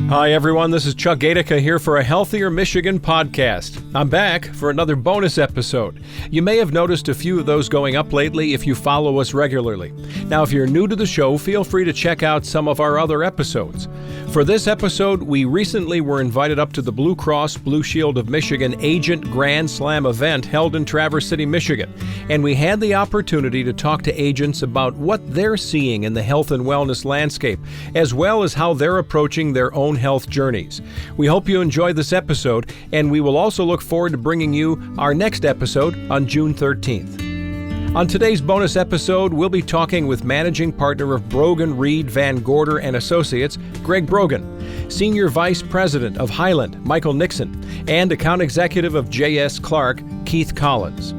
Hi, everyone. This is Chuck Gaidica here for a Healthier Michigan podcast. I'm back for another bonus episode. You may have noticed a few of those going up lately if you follow us regularly. Now, if you're new to the show, feel free to check out some of our other episodes. For this episode, we recently were invited up to the Blue Cross Blue Shield of Michigan Agent Grand Slam event held in Traverse City, Michigan. And we had the opportunity to talk to agents about what they're seeing in the health and wellness landscape, as well as how they're approaching their own health journeys. We hope you enjoyed this episode, and we will also look forward to bringing you our next episode on June 13th. On today's bonus episode, we'll be talking with managing partner of Brogan, Reed, Van Gorder & Associates, Greg Brogan, Senior Vice President of Highland, Michael Nixon, and Account Executive of J.S. Clark, Keith Collins.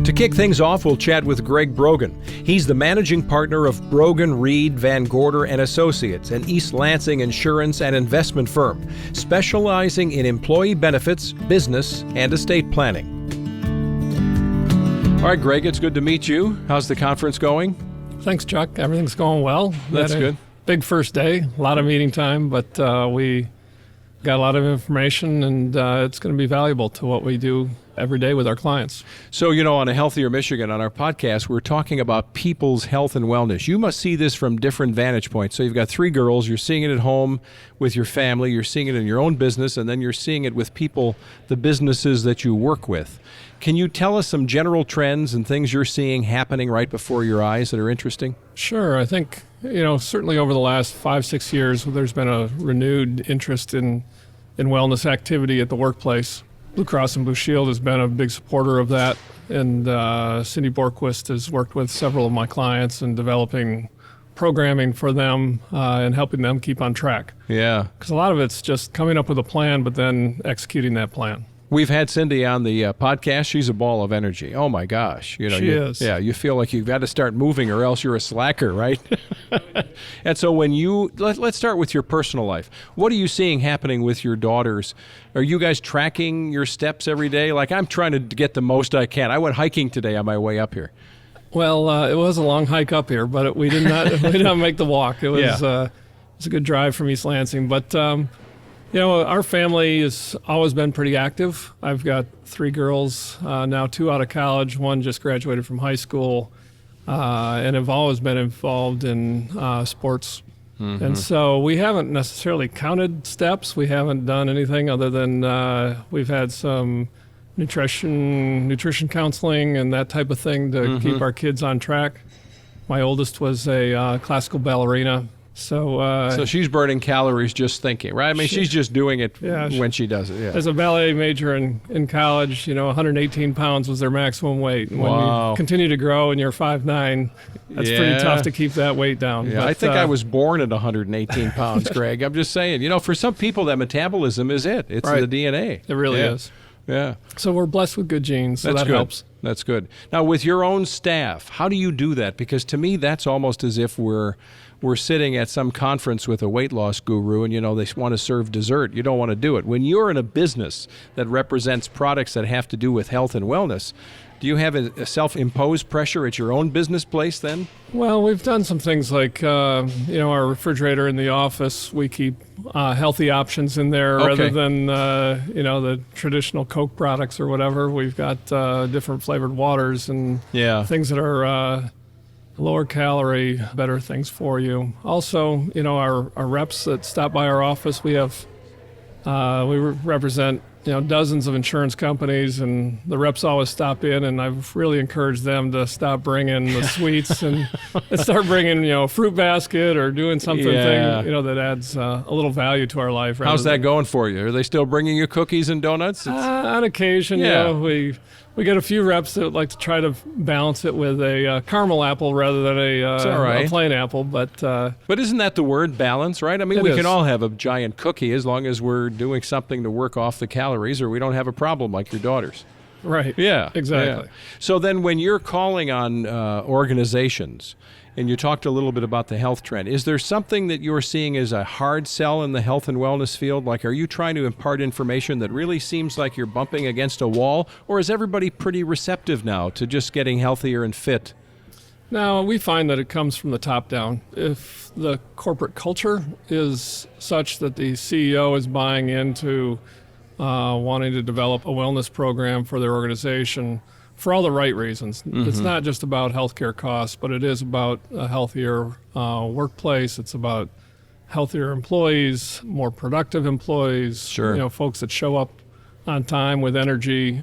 To kick things off, we'll chat with Greg Brogan. He's the managing partner of Brogan, Reed, Van Gorder & Associates, an East Lansing insurance and investment firm, specializing in employee benefits, business, and estate planning. All right, Greg, it's good to meet you. How's the conference going? Thanks, Chuck. Everything's going well. That's good. Big first day, a lot of meeting time, but we got a lot of information, and it's going to be valuable to what we do every day with our clients. So, on a Healthier Michigan, on our podcast, we're talking about people's health and wellness. You must see this from different vantage points. So you've got three girls, you're seeing it at home with your family, you're seeing it in your own business, and then you're seeing it with people, the businesses that you work with. Can you tell us some general trends and things you're seeing happening right before your eyes that are interesting? Sure. I think, certainly over the last 5-6 years, there's been a renewed interest in wellness activity at the workplace. Blue Cross and Blue Shield has been a big supporter of that, and Cindy Borquist has worked with several of my clients in developing programming for them and helping them keep on track. Yeah. Because a lot of it's just coming up with a plan, but then executing that plan. We've had Cindy on the podcast. She's a ball of energy. Oh, my gosh. She is. Yeah, you feel like you've got to start moving or else you're a slacker, right? And so when let's start with your personal life. What are you seeing happening with your daughters? Are you guys tracking your steps every day? Like, I'm trying to get the most I can. I went hiking today on my way up here. Well, it was a long hike up here, but we did not make the walk. It was a good drive from East Lansing, but our family has always been pretty active. I've got 3 girls, now 2 out of college, 1 just graduated from high school, and have always been involved in sports. Mm-hmm. And so we haven't necessarily counted steps. We haven't done anything other than we've had some nutrition counseling and that type of thing to keep our kids on track. My oldest was a classical ballerina. So she's burning calories just thinking, right? I mean, she's just doing it when she does it. Yeah. As a ballet major in college, 118 pounds was their maximum weight. And when you continue to grow and you're 5'9", that's pretty tough to keep that weight down. Yeah, but, I think I was born at 118 pounds, Greg. I'm just saying, for some people that metabolism is it. It's the DNA. It really is. Yeah. So we're blessed with good genes, so that helps. That's good. Now, with your own staff, how do you do that? Because to me, that's almost as if we're sitting at some conference with a weight loss guru and, they want to serve dessert. You don't want to do it. When you're in a business that represents products that have to do with health and wellness, do you have a self-imposed pressure at your own business place then? Well, we've done some things like, our refrigerator in the office, we keep healthy options in there rather than, the traditional Coke products or whatever. We've got different flavored waters and things that are lower calorie, better things for you. Also, our reps that stop by our office, we have, we represent, dozens of insurance companies, and the reps always stop in, and I've really encouraged them to stop bringing the sweets and start bringing, a fruit basket or doing something that adds a little value to our life. How's that going for you? Are they still bringing you cookies and donuts? On occasion, we get a few reps that like to try to balance it with a caramel apple rather than a plain apple. But isn't that the word, balance, right? I mean, we can all have a giant cookie as long as we're doing something to work off the calories, or we don't have a problem like your daughters. Right. Yeah. Exactly. Yeah. So then when you're calling on organizations, and you talked a little bit about the health trend, is there something that you're seeing as a hard sell in the health and wellness field? Like, are you trying to impart information that really seems like you're bumping against a wall? Or is everybody pretty receptive now to just getting healthier and fit? Now, we find that it comes from the top down. If the corporate culture is such that the CEO is buying into wanting to develop a wellness program for their organization for all the right reasons. Mm-hmm. It's not just about healthcare costs, but it is about a healthier workplace. It's about healthier employees, more productive employees, sure. Folks that show up on time with energy.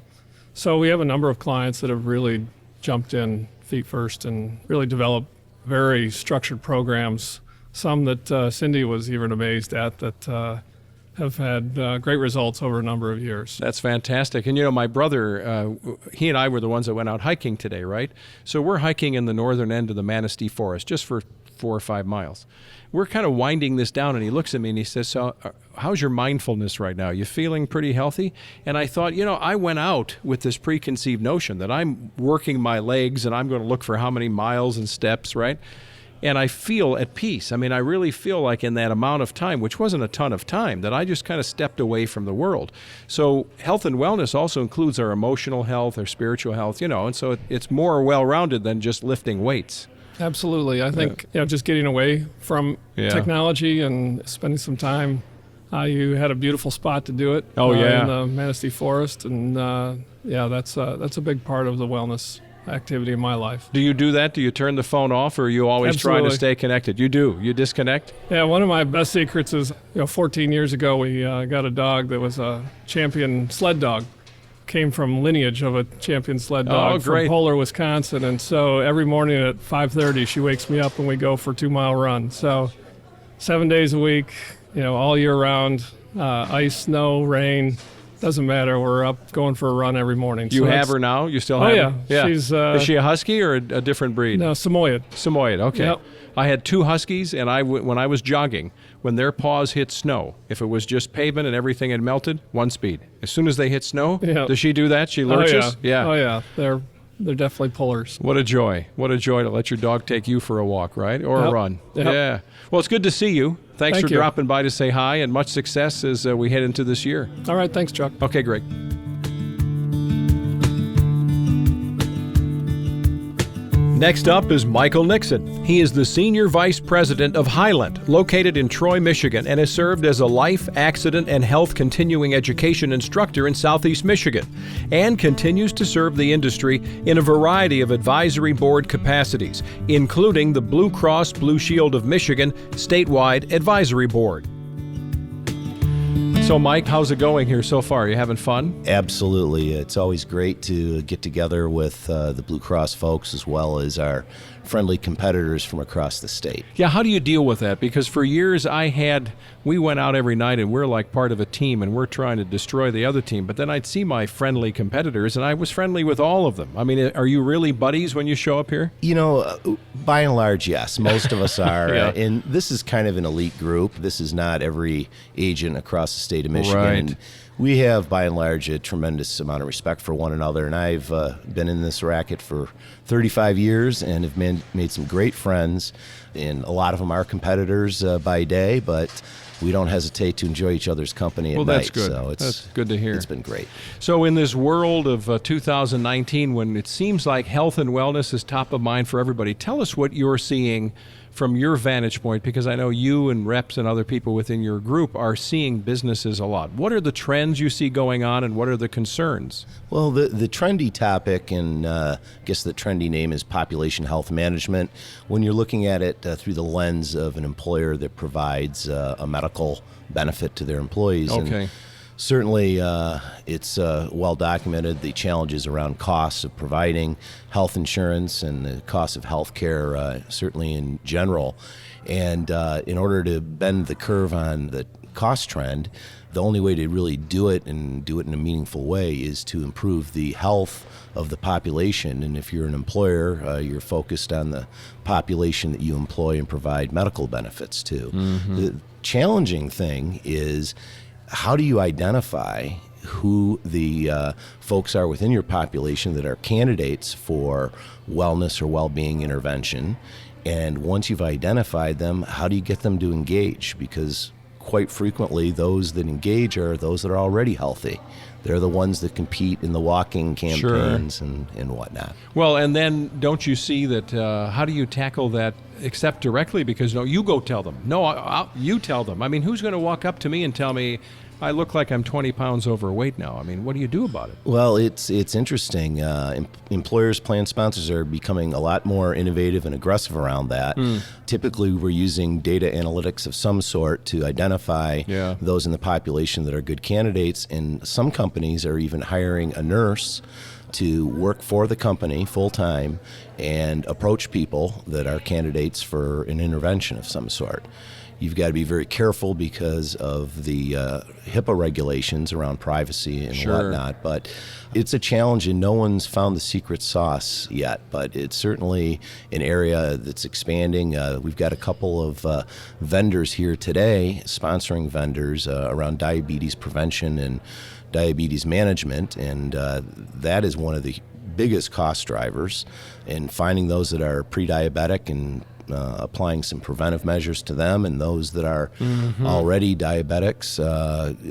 So we have a number of clients that have really jumped in feet first and really developed very structured programs, some that Cindy was even amazed at, that have had great results over a number of years. That's fantastic. And my brother, he and I were the ones that went out hiking today, right? So we're hiking in the northern end of the Manistee Forest, just for 4 or 5 miles. We're kind of winding this down, and he looks at me and he says, so how's your mindfulness right now? You feeling pretty healthy? And I thought, I went out with this preconceived notion that I'm working my legs and I'm going to look for how many miles and steps, right? And I feel at peace. I mean, I really feel like in that amount of time, which wasn't a ton of time, that I just kind of stepped away from the world. So health and wellness also includes our emotional health, our spiritual health, and so it's more well-rounded than just lifting weights. Absolutely. I think just getting away from technology and spending some time. You had a beautiful spot to do it. Oh, yeah. In the Manistee Forest, and that's a big part of the wellness activity in my life. Do you do that? Do you turn the phone off, or are you always Absolutely. trying to stay connected? You do. You disconnect? Yeah, one of my best secrets is 14 years ago we got a dog that was a champion sled dog. Came from lineage of a champion sled dog from Polar, Wisconsin, and so every morning at 5:30 she wakes me up and we go for a 2-mile run. So 7 days a week, all year round, ice, snow, rain, doesn't matter. We're up going for a run every morning. You have her now? You still have her? Yeah. She's, is she a husky or a different breed? No, Samoyed. Samoyed, okay. Yep. I had 2 huskies, and when I was jogging, when their paws hit snow, if it was just pavement and everything had melted, 1 speed. As soon as they hit snow, does she do that? She lurches? Oh, yeah. They're definitely pullers. What a joy. What a joy to let your dog take you for a walk, right? Or a run. Yep. Yeah. Well, it's good to see you. Thanks Thank for you. dropping by to say hi, and much success as we head into this year. All right. Thanks, Chuck. Okay, great. Next up is Michael Nixon. He is the Senior Vice President of Highland, located in Troy, Michigan, and has served as a life, accident, and health continuing education instructor in Southeast Michigan, and continues to serve the industry in a variety of advisory board capacities, including the Blue Cross Blue Shield of Michigan Statewide Advisory Board. So, Mike, how's it going here so far? You having fun? Absolutely. It's always great to get together with the Blue Cross folks as well as our friendly competitors from across the state. Yeah, how do you deal with that? Because for years we went out every night and we're like part of a team and we're trying to destroy the other team. But then I'd see my friendly competitors and I was friendly with all of them. I mean, are you really buddies when you show up here? By and large, yes. Most of us are. Yeah. And this is kind of an elite group. This is not every agent across the state of Michigan. Right. And we have, by and large, a tremendous amount of respect for one another. And I've been in this racket for 35 years and have made some great friends. And a lot of them are competitors by day, but we don't hesitate to enjoy each other's company at night. Well, that's good. So That's good to hear. It's been great. So in this world of 2019, when it seems like health and wellness is top of mind for everybody, tell us what you're seeing from your vantage point, because I know you and reps and other people within your group are seeing businesses a lot. What are the trends you see going on, and what are the concerns? Well, the trendy topic, and I guess the trendy name is population health management. When you're looking at it through the lens of an employer that provides a medical benefit to their employees. Okay. And certainly, it's well documented, the challenges around costs of providing health insurance and the cost of health care, certainly in general. And in order to bend the curve on the cost trend, the only way to really do it and do it in a meaningful way is to improve the health of the population. And if you're an employer, you're focused on the population that you employ and provide medical benefits to. Mm-hmm. The challenging thing is, how do you identify who the folks are within your population that are candidates for wellness or well-being intervention? And once you've identified them, how do you get them to engage? Because quite frequently those that engage are those that are already healthy. They're the ones that compete in the walking campaigns and whatnot. Well, and then don't you see that, how do you tackle that except directly? Because no, you go tell them. No, you tell them. I mean, who's going to walk up to me and tell me I look like I'm 20 pounds overweight now? I mean, what do you do about it? Well, it's interesting. Employers, plan sponsors are becoming a lot more innovative and aggressive around that. Typically, we're using data analytics of some sort to identify those in the population that are good candidates, and some companies are even hiring a nurse to work for the company full-time and approach people that are candidates for an intervention of some sort. You've got to be very careful because of the HIPAA regulations around privacy and whatnot, but it's a challenge, and no one's found the secret sauce yet, but it's certainly an area that's expanding. We've got a couple of vendors here today, sponsoring vendors around diabetes prevention and diabetes management, and that is one of the biggest cost drivers, and finding those that are pre-diabetic and applying some preventive measures to them, and those that are already diabetics,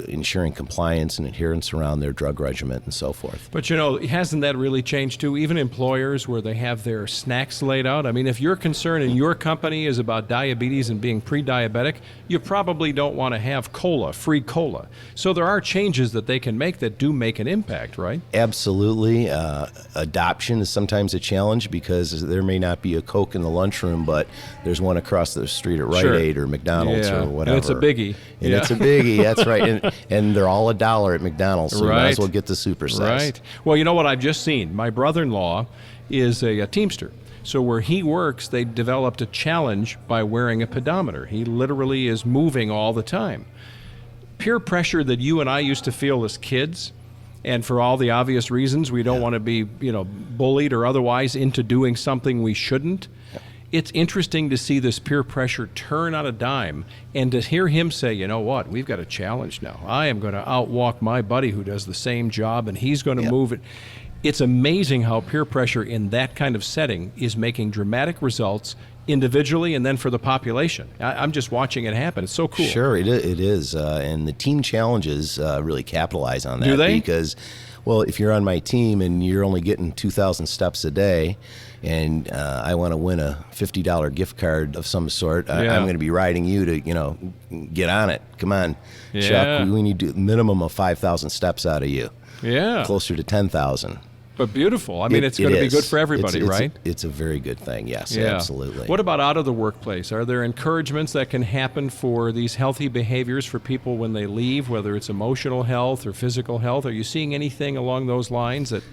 ensuring compliance and adherence around their drug regimen and so forth. But, you know, hasn't that really changed too? Even employers where they have their snacks laid out. I mean, if your concern in your company is about diabetes and being pre-diabetic, you probably don't want to have cola, free cola. So there are changes that they can make that do make an impact, right? Absolutely. Adoption is sometimes a challenge because there may not be a Coke in the lunchroom, but there's one across the street at Rite Aid or McDonald's or whatever. And it's a biggie. And it's a biggie, that's right. And they're all $1 at McDonald's, so you might as well get the supersize. Right. Well, you know what I've just seen? My brother-in-law is a Teamster. So where he works, they developed a challenge by wearing a pedometer. He literally is moving all the time. Peer pressure that you and I used to feel as kids, and for all the obvious reasons, we don't want to be, bullied or otherwise into doing something we shouldn't. It's interesting to see this peer pressure turn on a dime, and to hear him say, you know what, we've got a challenge now. I am going to outwalk my buddy who does the same job, and he's going to move it. It's amazing how peer pressure in that kind of setting is making dramatic results individually and then for the population. I'm just watching it happen. It's so cool. Sure, it is. And the team challenges really capitalize on that. Do they? Because, well, if you're on my team and you're only getting 2,000 steps a day, and I want to win a $50 gift card of some sort, I'm going to be riding you to, get on it. Come on, Chuck, we need a minimum of 5,000 steps out of you. Yeah. Closer to 10,000. But beautiful. I mean, it's going to be good for everybody, right? It's a very good thing, yes, absolutely. What about out of the workplace? Are there encouragements that can happen for these healthy behaviors for people when they leave, whether it's emotional health or physical health? Are you seeing anything along those lines that...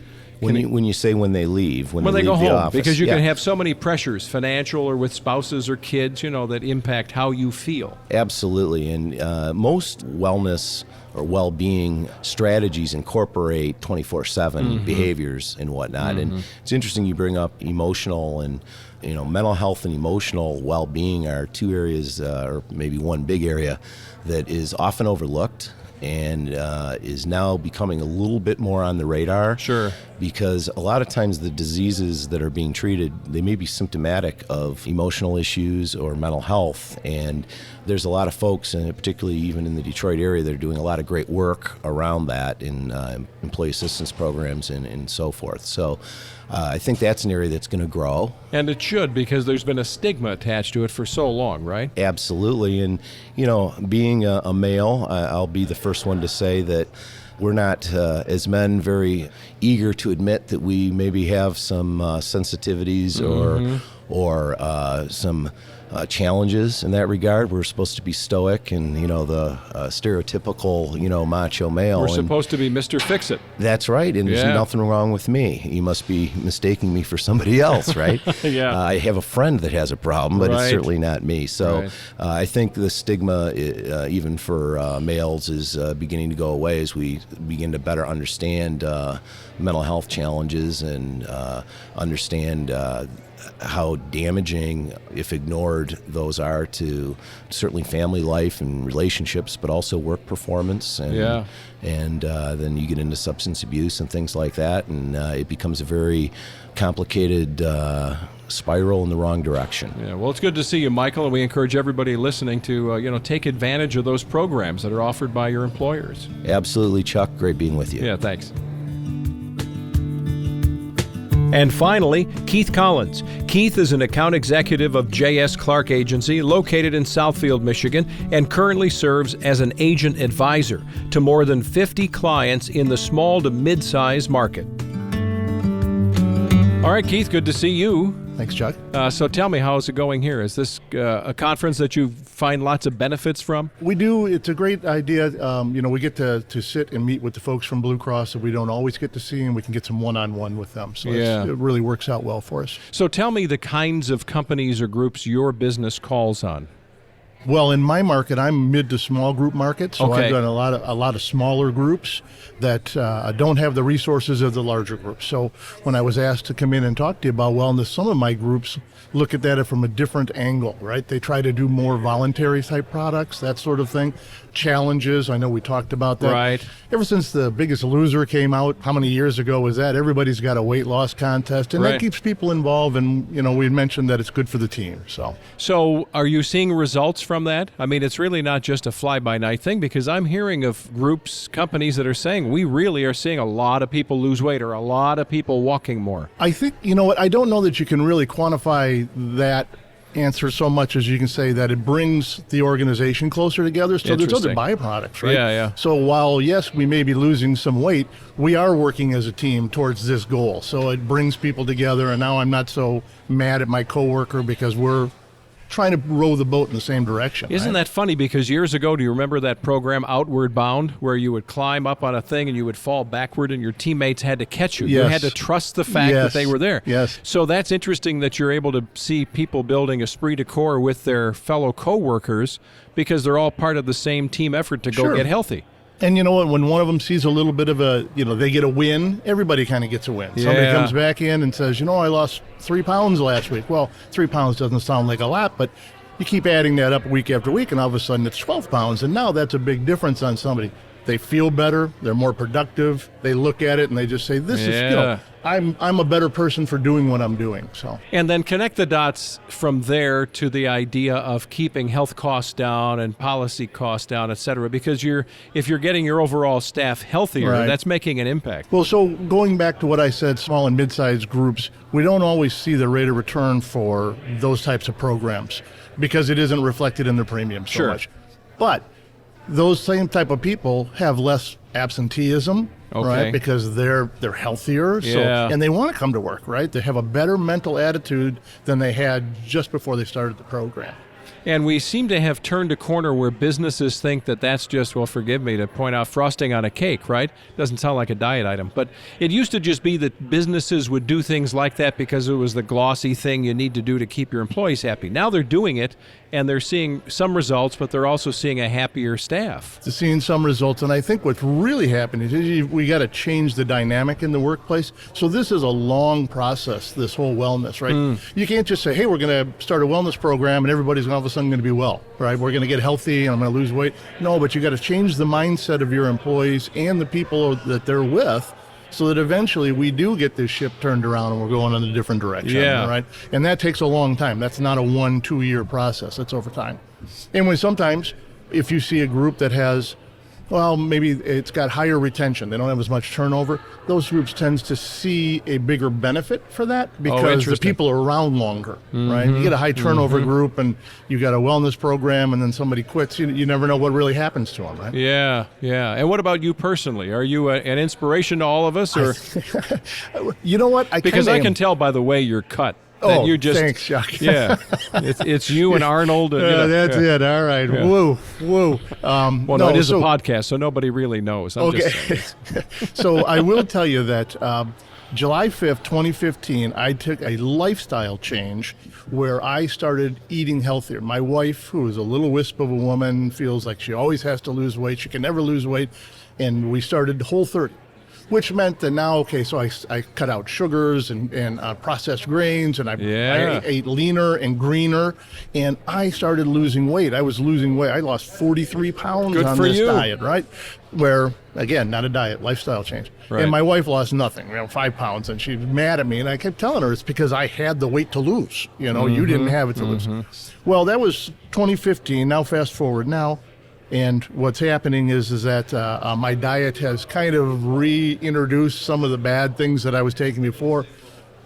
When you say when they leave, when they leave go the home, office, because you can have so many pressures, financial or with spouses or kids, that impact how you feel. Absolutely, and most wellness or well-being strategies incorporate 24/7 behaviors and whatnot. And it's interesting you bring up emotional and mental health and emotional well-being are two areas, or maybe one big area that is often overlooked and is now becoming a little bit more on the radar. Sure. Because a lot of times the diseases that are being treated, they may be symptomatic of emotional issues or mental health. And there's a lot of folks, and particularly even in the Detroit area, that are doing a lot of great work around that in employee assistance programs and so forth. So I think that's an area that's going to grow. And it should, because there's been a stigma attached to it for so long, right? Absolutely. And, being a male, I'll be the first one to say that we're not, as men, very eager to admit that we maybe have some sensitivities or some challenges in that regard. We're supposed to be stoic and, the stereotypical, macho male. We're supposed to be Mr. Fix-It. That's right, and there's nothing wrong with me. You must be mistaking me for somebody else, right? I have a friend that has a problem, but it's certainly not me. So I think the stigma, even for males, is beginning to go away as we begin to better understand mental health challenges and understand how damaging, if ignored, those are to certainly family life and relationships, but also work performance. And then you get into substance abuse and things like that, and it becomes a very complicated spiral in the wrong direction. Yeah, well, it's good to see you, Michael, and we encourage everybody listening to take advantage of those programs that are offered by your employers. Absolutely, Chuck. Great being with you. Yeah, thanks. And finally, Keith Collins. Keith is an account executive of J.S. Clark Agency located in Southfield, Michigan, and currently serves as an agent advisor to more than 50 clients in the small to mid-size market. All right, Keith, good to see you. Thanks, Chuck. So tell me, how is it going here? Is this a conference that you find lots of benefits from? We do. It's a great idea. We get to sit and meet with the folks from Blue Cross that we don't always get to see, and we can get some one-on-one with them. So it really works out well for us. So tell me the kinds of companies or groups your business calls on. Well, in my market, I'm mid to small group market, so I've done a lot of smaller groups that don't have the resources of the larger groups. So when I was asked to come in and talk to you about wellness, some of my groups look at that from a different angle, right? They try to do more voluntary type products, that sort of thing. Challenges, I know we talked about that. Right. Ever since The Biggest Loser came out, how many years ago was that? Everybody's got a weight loss contest, and that keeps people involved, and we mentioned that it's good for the team. So are you seeing results from that? I mean, it's really not just a fly-by-night thing, because I'm hearing of groups, companies that are saying we really are seeing a lot of people lose weight or a lot of people walking more. I think, I don't know that you can really quantify that answer so much as you can say that it brings the organization closer together. So there's other byproducts, right? Yeah. So while, yes, we may be losing some weight, we are working as a team towards this goal. So it brings people together, and now I'm not so mad at my coworker because we're trying to row the boat in the same direction. Isn't that funny? Because years ago, do you remember that program Outward Bound, where you would climb up on a thing and you would fall backward and your teammates had to catch you? Yes. You had to trust the fact that they were there. Yes. So that's interesting that you're able to see people building esprit de corps with their fellow coworkers because they're all part of the same team effort to go get healthy. And you know what? When one of them sees a little bit of they get a win, everybody kind of gets a win. Somebody comes back in and says, I lost 3 pounds last week. Well, 3 pounds doesn't sound like a lot, but you keep adding that up week after week, and all of a sudden it's 12 pounds. And now that's a big difference on somebody. They feel better. They're more productive. They look at it and they just say, this is, I'm a better person for doing what I'm doing. So. And then connect the dots from there to the idea of keeping health costs down and policy costs down, et cetera, because if you're getting your overall staff healthier, that's making an impact. Well, so going back to what I said, small and mid-sized groups, we don't always see the rate of return for those types of programs because it isn't reflected in the premium so much. But those same type of people have less absenteeism, right? Because they're healthier, and they want to come to work, right? They have a better mental attitude than they had just before they started the program. And we seem to have turned a corner where businesses think that that's just, well, forgive me to point out, frosting on a cake, right? Doesn't sound like a diet item. But it used to just be that businesses would do things like that because it was the glossy thing you need to do to keep your employees happy. Now they're doing it, and they're seeing some results, but they're also seeing a happier staff. They're seeing some results, and I think what's really happening is we got to change the dynamic in the workplace. So this is a long process, this whole wellness, right? You can't just say, hey, we're going to start a wellness program, and everybody's all of a sudden going to be well, right? We're going to get healthy, and I'm going to lose weight. No, but you got to change the mindset of your employees and the people that they're with, so that eventually we do get this ship turned around and we're going in a different direction, right? And that takes a long time. That's not a 1-2 year process. That's over time. And when sometimes, if you see a group that has, well, maybe it's got higher retention, they don't have as much turnover, those groups tends to see a bigger benefit for that because the people are around longer, right? You get a high turnover group and you got a wellness program and then somebody quits, you never know what really happens to them, right? Yeah. And what about you personally? Are you an inspiration to all of us? Or you know what? Because I can tell by the way you're cut. Thanks, Chuck. Yeah, it's you and Arnold. And, that's it. All right. Yeah. Woo. No, it is a podcast, so nobody really knows. So I will tell you that July 5th, 2015, I took a lifestyle change where I started eating healthier. My wife, who is a little wisp of a woman, feels like she always has to lose weight. She can never lose weight. And we started Whole30. which meant that now, okay, so I cut out sugars and processed grains, and I ate leaner and greener, and I started losing weight. I was losing weight. I lost 43 pounds on this diet, right? Where, again, not a diet, lifestyle change. Right. And my wife lost nothing, 5 pounds, and she's mad at me, and I kept telling her it's because I had the weight to lose. You didn't have it to lose. Well, that was 2015. Now fast forward now. And what's happening is that my diet has kind of reintroduced some of the bad things that I was taking before.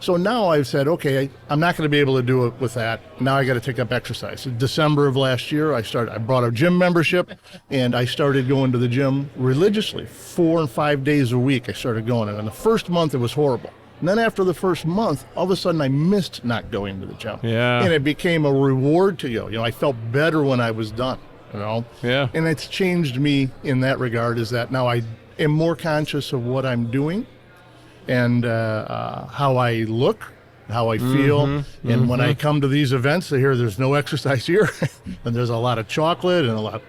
So now I've said, okay, I'm not going to be able to do it with that. Now I got to take up exercise. In December of last year, I bought a gym membership, and I started going to the gym religiously, 4 and 5 days a week. I started going, and in the first month it was horrible. And then after the first month, all of a sudden I missed not going to the gym. Yeah. And it became a reward to go. I felt better when I was done. Yeah. And it's changed me in that regard, is that now I am more conscious of what I'm doing and how I look, how I feel. And when I come to these events, I hear there's no exercise here and there's a lot of chocolate and a lot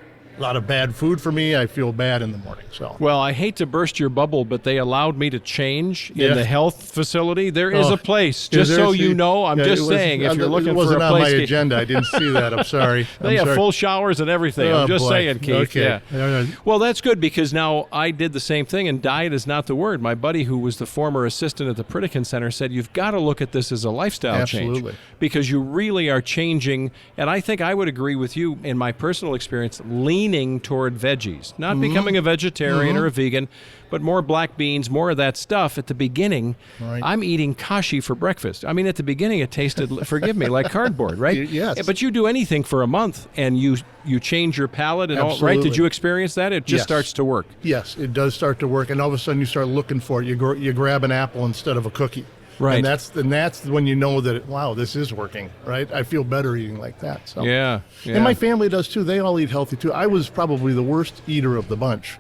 of bad food for me. I feel bad in the morning. So, well, I hate to burst your bubble, but they allowed me to change in the health facility. There is a place, just so you know. I'm just saying, if you're looking for a place, it wasn't on my agenda. I didn't see that. I'm sorry. They have full showers and everything. I'm just saying, Keith. Okay. Yeah. Well, that's good, because now I did the same thing, and diet is not the word. My buddy, who was the former assistant at the Pritikin Center, said you've got to look at this as a lifestyle change, because you really are changing. And I think I would agree with you in my personal experience, leaning toward veggies, not becoming a vegetarian or a vegan, but more black beans, more of that stuff. At the beginning, I'm eating kashi for breakfast. I mean, at the beginning, it tasted, forgive me, like cardboard, right? Yes. But you do anything for a month, and you change your palate and all, right? Did you experience that? It just starts to work. Yes, it does start to work, and all of a sudden you start looking for it. You grab an apple instead of a cookie. Right. And that's when you know that, wow, this is working, right? I feel better eating like that. So. Yeah. And my family does too. They all eat healthy too. I was probably the worst eater of the bunch.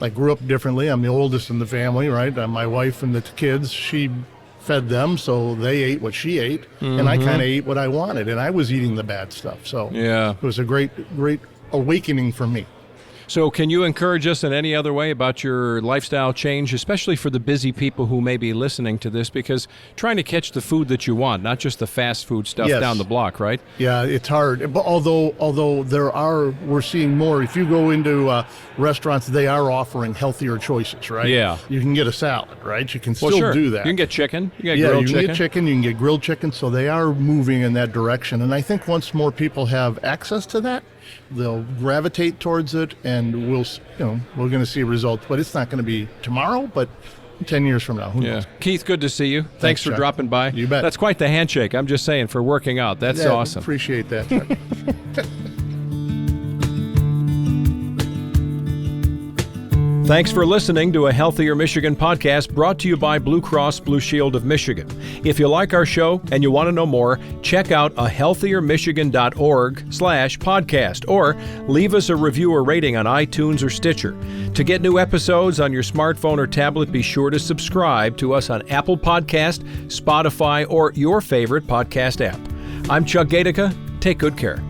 I grew up differently. I'm the oldest in the family, right? My wife and the kids, she fed them, so they ate what she ate, and I kind of ate what I wanted, and I was eating the bad stuff. So it was a great awakening for me. So can you encourage us in any other way about your lifestyle change, especially for the busy people who may be listening to this, because trying to catch the food that you want, not just the fast food stuff down the block, right? Yeah, it's hard. But although we're seeing more. If you go into restaurants, they are offering healthier choices, right? Yeah. You can get a salad, right? You can still do that. You can get chicken. You can get grilled chicken. You can get chicken. You can get grilled chicken. So they are moving in that direction. And I think once more people have access to that, they'll gravitate towards it, and we're going to see results. But it's not going to be tomorrow, but 10 years from now. Who knows? Keith, good to see you. Thanks for Chuck. dropping by. You bet. That's quite the handshake. I'm just saying, for working out. That's awesome. Appreciate that, Chuck. Thanks for listening to a Healthier Michigan podcast brought to you by Blue Cross Blue Shield of Michigan. If you like our show and you want to know more, check out ahealthiermichigan.org/podcast or leave us a review or rating on iTunes or Stitcher. To get new episodes on your smartphone or tablet, be sure to subscribe to us on Apple Podcast, Spotify, or your favorite podcast app. I'm Chuck Gaidica. Take good care.